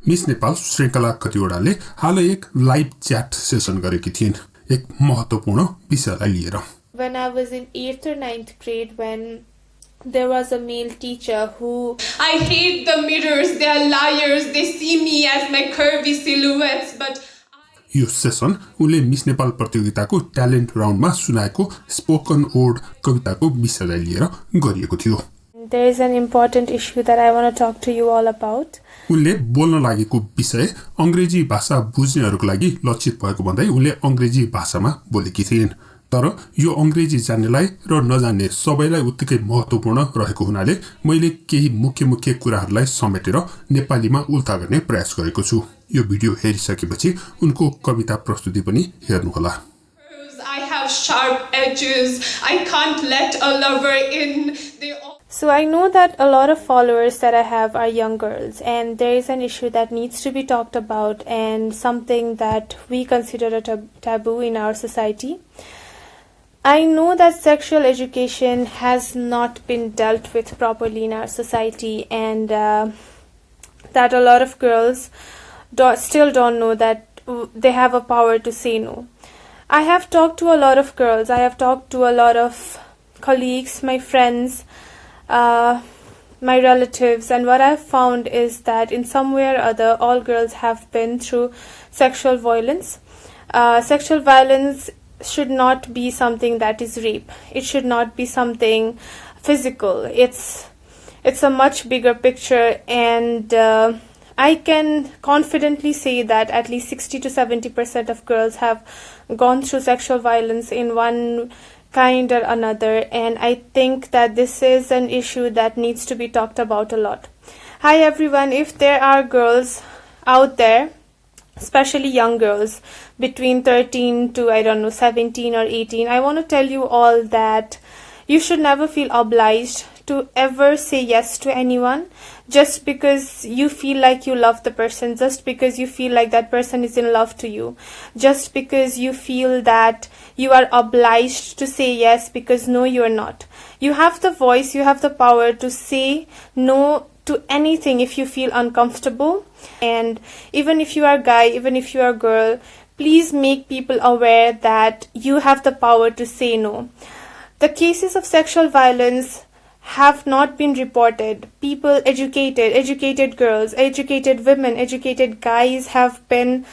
Miss Nepal श्रृङ्खला कतिवटाले हालै एक लाइभ च्याट सेसन गरेकी थिइन् एक महत्त्वपूर्ण विषयलाई लिएर। When I was in 8th or 9th grade, when there was a male teacher who... I hate the mirrors, they are liars, they see me as my curvy silhouettes, but... yo session उनले miss Nepal प्रतियोगिताको talent राउन्डमा सुनाएको spoken word कविताको विषयलाई लिएर गरिएको थियो। There is an important issue that I want to talk to you all about. उनले बोल्न लागेको विषय अंग्रेजी भाषा बुझ्नेहरूको लागि लक्षित भएको भन्दै उनले अंग्रेजी भाषामा बोलेकी थिइन्। तर यो अंग्रेजी जान्नेलाई र नजान्ने सबैलाई उत्तिकै महत्त्वपूर्ण रहेको हुनाले मैले केही मुख्य कुराहरूलाई समेटेर नेपालीमा उल्था गर्ने प्रयास गरेको छु। यो भिडियो हेरिसकेपछि उनको कविता प्रस्तुति पनि हेर्नुहोला। I have sharp edges, I can't let a lover in. So I know that a lot of followers that I have are young girls, and there is an issue that needs to be talked about and something that we consider a taboo in our society. I know that sexual education has not been dealt with properly in our society, and that a lot of girls still don't know that they have a power to say no. I have talked to a lot of girls, I have talked to a lot of colleagues, my friends, my relatives, and what I've found is that in some way or other all girls have been through sexual violence. Sexual violence should not be something that is rape. It should not be something physical. It's a much bigger picture, and I can confidently say that at least 60 to 70% of girls have gone through sexual violence in one kind or another, and I think that this is an issue that needs to be talked about a lot. Hi everyone, if there are girls out there, especially young girls between 13 to 17 or 18, I want to tell you all that you should never feel obliged to ever say yes to anyone just because you feel like you love the person, just because you feel like that person is in love to you, just because you feel that you are obliged to say yes, because no, you are not. You have the voice, you have the power to say no to anything if you feel uncomfortable. And even if you are a guy, even if you are a girl, please make people aware that you have the power to say no. The cases of sexual violence have not been reported. People, educated girls, educated women, educated guys have been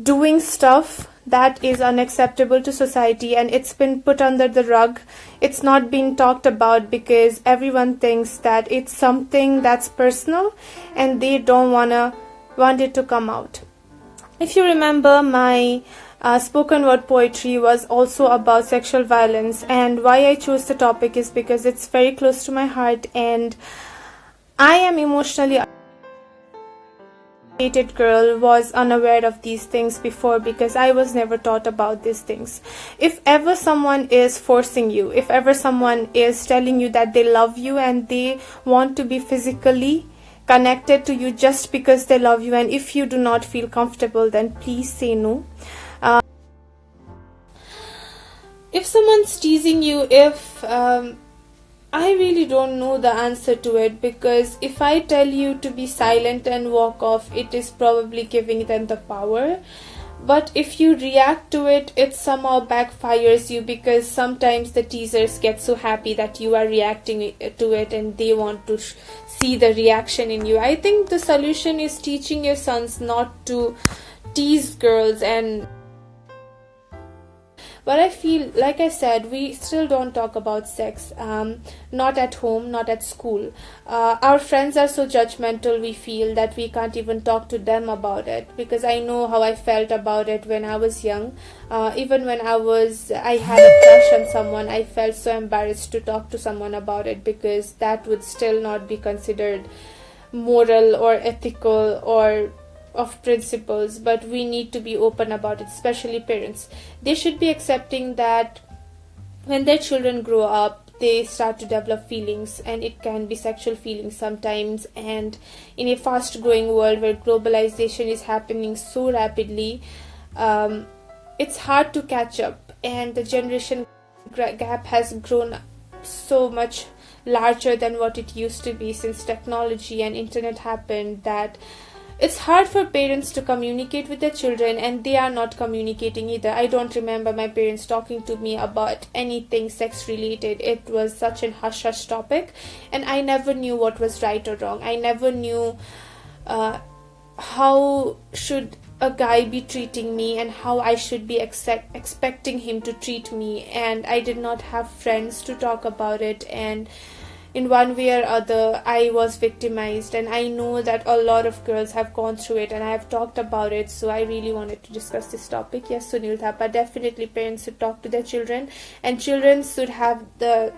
doing stuff that is unacceptable to society, and it's been put under the rug. It's not been talked about because everyone thinks that it's something that's personal and they don't want it to come out. If you remember, my spoken word poetry was also about sexual violence, and why I chose the topic is because it's very close to my heart, and I am emotionally girl was unaware of these things before because I was never taught about these things. If ever someone is forcing you, if ever someone is telling you that they love you and they want to be physically connected to you just because they love you, and if you do not feel comfortable, then please say no. If someone's teasing you, I really don't know the answer to it, because if I tell you to be silent and walk off, it is probably giving them the power. But if you react to it, it somehow backfires you, because sometimes the teasers get so happy that you are reacting to it and they want to see the reaction in you. I think the solution is teaching your sons not to tease girls. And but I feel, like I said, we still don't talk about sex, not at home, not at school. Our friends are so judgmental, we feel that we can't even talk to them about it, because I know how I felt about it when I was young. Even when I had a crush on someone, I felt so embarrassed to talk to someone about it, because that would still not be considered moral or ethical or of principles. But we need to be open about it, especially parents. They should be accepting that when their children grow up, they start to develop feelings, and it can be sexual feelings sometimes. And in a fast growing world where globalization is happening so rapidly, it's hard to catch up, and the generation gap has grown so much larger than what it used to be since technology and internet happened, that it's hard for parents to communicate with their children, and they are not communicating either. I don't remember my parents talking to me about anything sex related. It was such an hush hush topic, and I never knew what was right or wrong. I never knew how should a guy be treating me and how I should be expecting him to treat me, and I did not have friends to talk about it, and in one way or other I was victimized, and I know that a lot of girls have gone through it, and I have talked about it, so I really wanted to discuss this topic. Yes, Sunil Thapa, definitely parents should talk to their children, and children should have the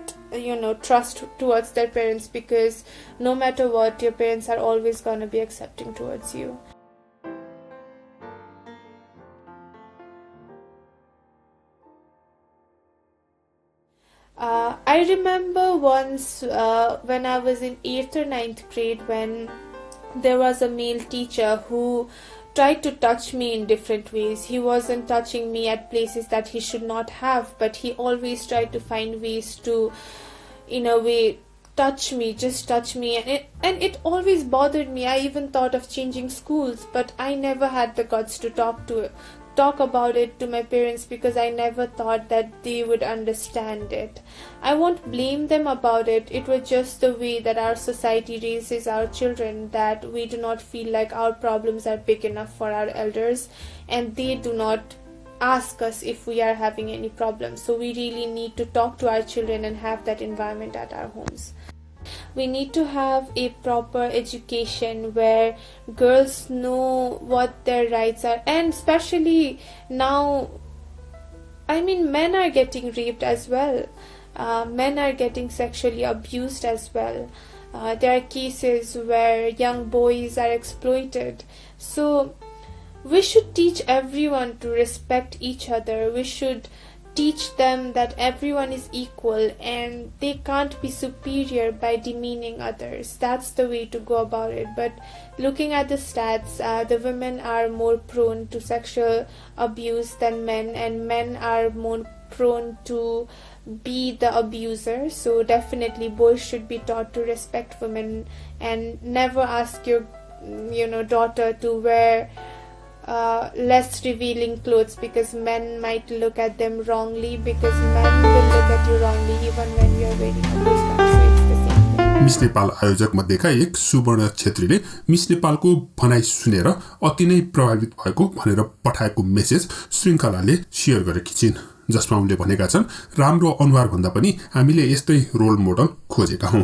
trust towards their parents, because no matter what, your parents are always going to be accepting towards you. I remember once when I was in 8th or 9th grade, when there was a male teacher who tried to touch me in different ways. He wasn't touching me at places that he should not have, but he always tried to find ways to, in a way, touch me, and it always bothered me. I even thought of changing schools, but I never had the guts to talk about it to my parents, because I never thought that they would understand it. I won't blame them about it. It was just the way that our society raises our children, that we do not feel like our problems are big enough for our elders, and they do not ask us if we are having any problems. So we really need to talk to our children and have that environment at our homes. We need to have a proper education where girls know what their rights are, and especially now, men are getting raped as well. Men are getting sexually abused as well. There are cases where young boys are exploited. So we should teach everyone to respect each other. We should teach them that everyone is equal and they can't be superior by demeaning others. That's the way to go about it. But looking at the stats, the women are more prone to sexual abuse than men, and men are more prone to be the abuser. So definitely boys should be taught to respect women and never ask your daughter to wear less revealing clothes, because men might look at them wrongly, because men will look at you wrongly even when you are wearing a burqa. So it's the same thing. Miss Nepal आयोजक मध्येका एक सुवर्ण छेत्रीले miss नेपालको भनाइ सुनेर अति नै प्रभावित भएको भनेर पठाएको मेसेज श्रृङ्खलाले शेयर गरेकी छिन्, जसमा उनले भनेका छन्, राम्रो अनुहार भन्दा पनि हामीले यस्तै रोल मोडल खोजेका हौं।